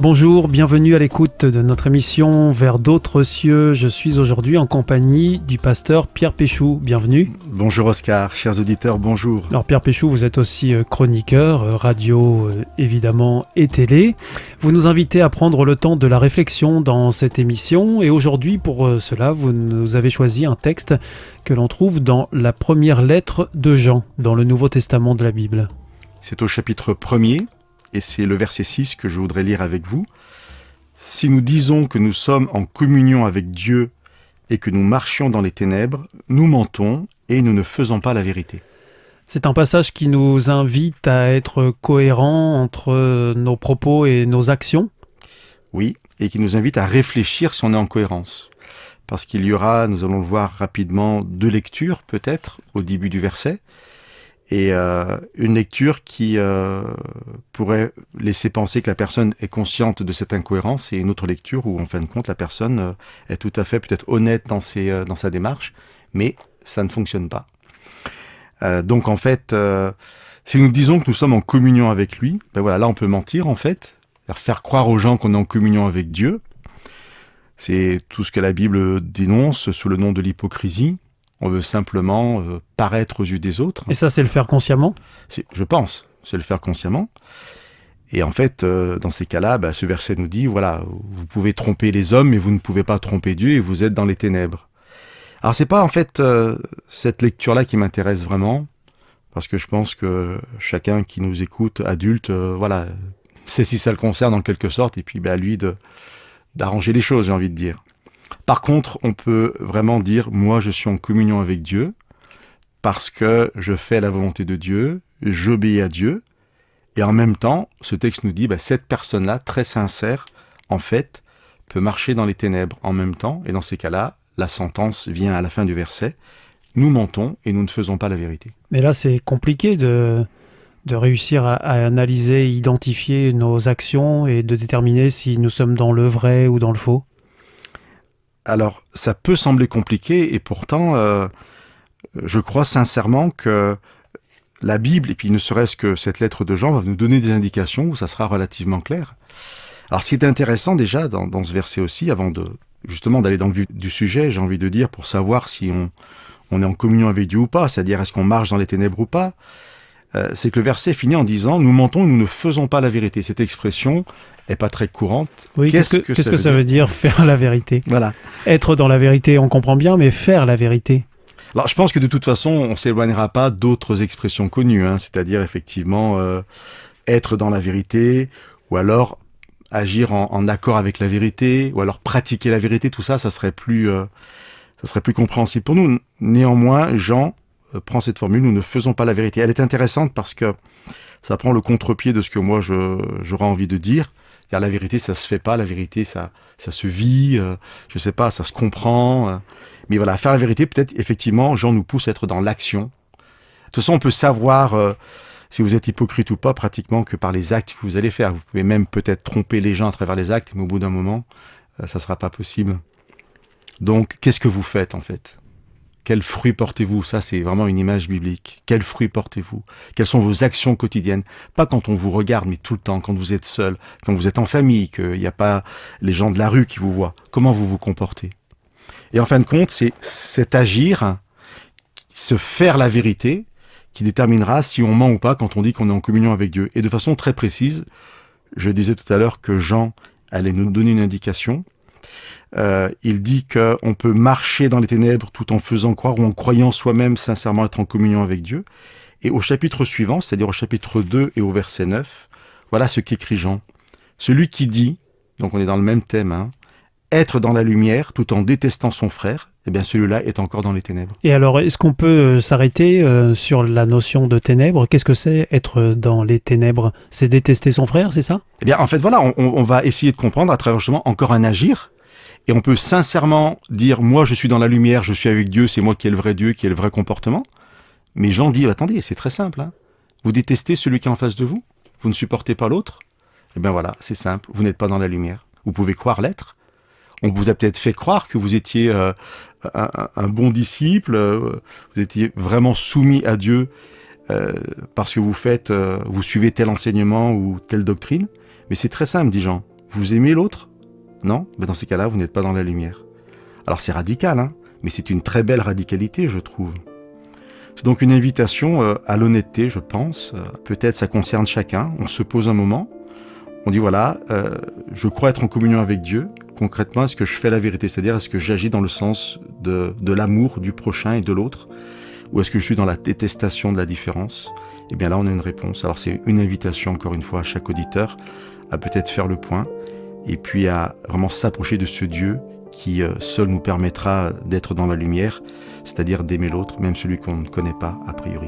Bonjour, bienvenue à l'écoute de notre émission Vers d'autres cieux. Je suis aujourd'hui en compagnie du pasteur Pierre Péchou. Bienvenue. Bonjour Oscar, chers auditeurs, bonjour. Alors Pierre Péchou, vous êtes aussi chroniqueur, radio évidemment et télé. Vous nous invitez à prendre le temps de la réflexion dans cette émission et aujourd'hui pour cela vous nous avez choisi un texte que l'on trouve dans la première lettre de Jean, dans le Nouveau Testament de la Bible. C'est au chapitre 1er et c'est le verset 6 que je voudrais lire avec vous. Si nous disons que nous sommes en communion avec Dieu et que nous marchions dans les ténèbres, nous mentons et nous ne faisons pas la vérité. C'est un passage qui nous invite à être cohérents entre nos propos et nos actions. Oui, et qui nous invite à réfléchir si on est en cohérence. Parce qu'il y aura, nous allons le voir rapidement, 2 lectures peut-être au début du verset. Et une lecture qui pourrait laisser penser que la personne est consciente de cette incohérence et une autre lecture où, en fin de compte, la personne est tout à fait peut-être honnête dans sa démarche, mais ça ne fonctionne pas. Donc, en fait, si nous disons que nous sommes en communion avec lui, ben voilà, là, on peut mentir, en fait, faire croire aux gens qu'on est en communion avec Dieu. C'est tout ce que la Bible dénonce sous le nom de l'hypocrisie. On veut simplement paraître aux yeux des autres. Et ça, c'est le faire consciemment ? Je pense, c'est le faire consciemment. Et en fait, dans ces cas-là, ce verset nous dit, voilà, vous pouvez tromper les hommes, mais vous ne pouvez pas tromper Dieu et vous êtes dans les ténèbres. Alors, c'est pas en fait cette lecture-là qui m'intéresse vraiment, parce que je pense que chacun qui nous écoute, adulte, voilà, sait si ça le concerne en quelque sorte, et puis à lui d'arranger les choses, j'ai envie de dire. Par contre, on peut vraiment dire, moi je suis en communion avec Dieu, parce que je fais la volonté de Dieu, j'obéis à Dieu, et en même temps, ce texte nous dit, cette personne-là, très sincère, en fait, peut marcher dans les ténèbres en même temps, et dans ces cas-là, la sentence vient à la fin du verset, nous mentons et nous ne faisons pas la vérité. Mais là, c'est compliqué de réussir à analyser, identifier nos actions et de déterminer si nous sommes dans le vrai ou dans le faux. Alors, ça peut sembler compliqué et pourtant, je crois sincèrement que la Bible, et puis ne serait-ce que cette lettre de Jean, va nous donner des indications où ça sera relativement clair. Alors, ce qui est intéressant déjà dans ce verset aussi, avant justement d'aller dans le vif du sujet, j'ai envie de dire, pour savoir si on est en communion avec Dieu ou pas, c'est-à-dire est-ce qu'on marche dans les ténèbres ou pas, c'est que le verset finit en disant « Nous mentons et nous ne faisons pas la vérité ». Cette expression n'est pas très courante. Oui, qu'est-ce que ça veut dire faire la vérité ? Voilà. Être dans la vérité, on comprend bien, mais faire la vérité. Alors, je pense que de toute façon, on ne s'éloignera pas d'autres expressions connues, c'est-à-dire effectivement être dans la vérité, ou alors agir en accord avec la vérité, ou alors pratiquer la vérité. Tout ça, ça serait plus compréhensible pour nous. Néanmoins, Jean prend cette formule, nous ne faisons pas la vérité. Elle est intéressante parce que ça prend le contre-pied de ce que moi j'aurais envie de dire. Car la vérité, ça se fait pas, la vérité, ça se vit, je sais pas, ça se comprend. Mais voilà, faire la vérité, peut-être, effectivement, Jean nous pousse à être dans l'action. De toute façon, on peut savoir si vous êtes hypocrite ou pas, pratiquement que par les actes que vous allez faire. Vous pouvez même peut-être tromper les gens à travers les actes, mais au bout d'un moment, ça sera pas possible. Donc, qu'est-ce que vous faites, en fait ? Quels fruits portez-vous ? Ça, c'est vraiment une image biblique. Quels fruits portez-vous ? Quelles sont vos actions quotidiennes ? Pas quand on vous regarde, mais tout le temps, quand vous êtes seul, quand vous êtes en famille, qu'il n'y a pas les gens de la rue qui vous voient. Comment vous vous comportez ? Et en fin de compte, c'est cet agir, se faire la vérité, qui déterminera si on ment ou pas quand on dit qu'on est en communion avec Dieu. Et de façon très précise, je disais tout à l'heure que Jean allait nous donner une indication. Il dit qu'on peut marcher dans les ténèbres tout en faisant croire ou en croyant soi-même sincèrement être en communion avec Dieu. Et au chapitre suivant, c'est-à-dire au chapitre 2 et au verset 9, voilà ce qu'écrit Jean. Celui qui dit, donc on est dans le même thème, être dans la lumière tout en détestant son frère, eh bien celui-là est encore dans les ténèbres. Et alors, est-ce qu'on peut s'arrêter sur la notion de ténèbres ? Qu'est-ce que c'est être dans les ténèbres ? C'est détester son frère, c'est ça ? Eh bien en fait voilà, on va essayer de comprendre à travers justement encore un agir. Et on peut sincèrement dire, moi je suis dans la lumière, je suis avec Dieu, c'est moi qui ai le vrai Dieu, qui ai le vrai comportement. Mais Jean dit, attendez, c'est très simple. Vous détestez celui qui est en face de vous ? Vous ne supportez pas l'autre ? Eh bien voilà, c'est simple, vous n'êtes pas dans la lumière. Vous pouvez croire l'être. On vous a peut-être fait croire que vous étiez un bon disciple, vous étiez vraiment soumis à Dieu parce que vous suivez tel enseignement ou telle doctrine. Mais c'est très simple, dit Jean. Vous aimez l'autre? Non? Ben dans ces cas-là, vous n'êtes pas dans la lumière. Alors c'est radical, hein, mais c'est une très belle radicalité, je trouve. C'est donc une invitation à l'honnêteté, je pense. Peut-être ça concerne chacun. On se pose un moment. On dit voilà, je crois être en communion avec Dieu. Concrètement, est-ce que je fais la vérité? C'est-à-dire, est-ce que j'agis dans le sens de l'amour du prochain et de l'autre? Ou est-ce que je suis dans la détestation de la différence? Eh bien là, on a une réponse. Alors c'est une invitation, encore une fois, à chaque auditeur à peut-être faire le point et puis à vraiment s'approcher de ce Dieu qui seul nous permettra d'être dans la lumière, c'est-à-dire d'aimer l'autre, même celui qu'on ne connaît pas a priori.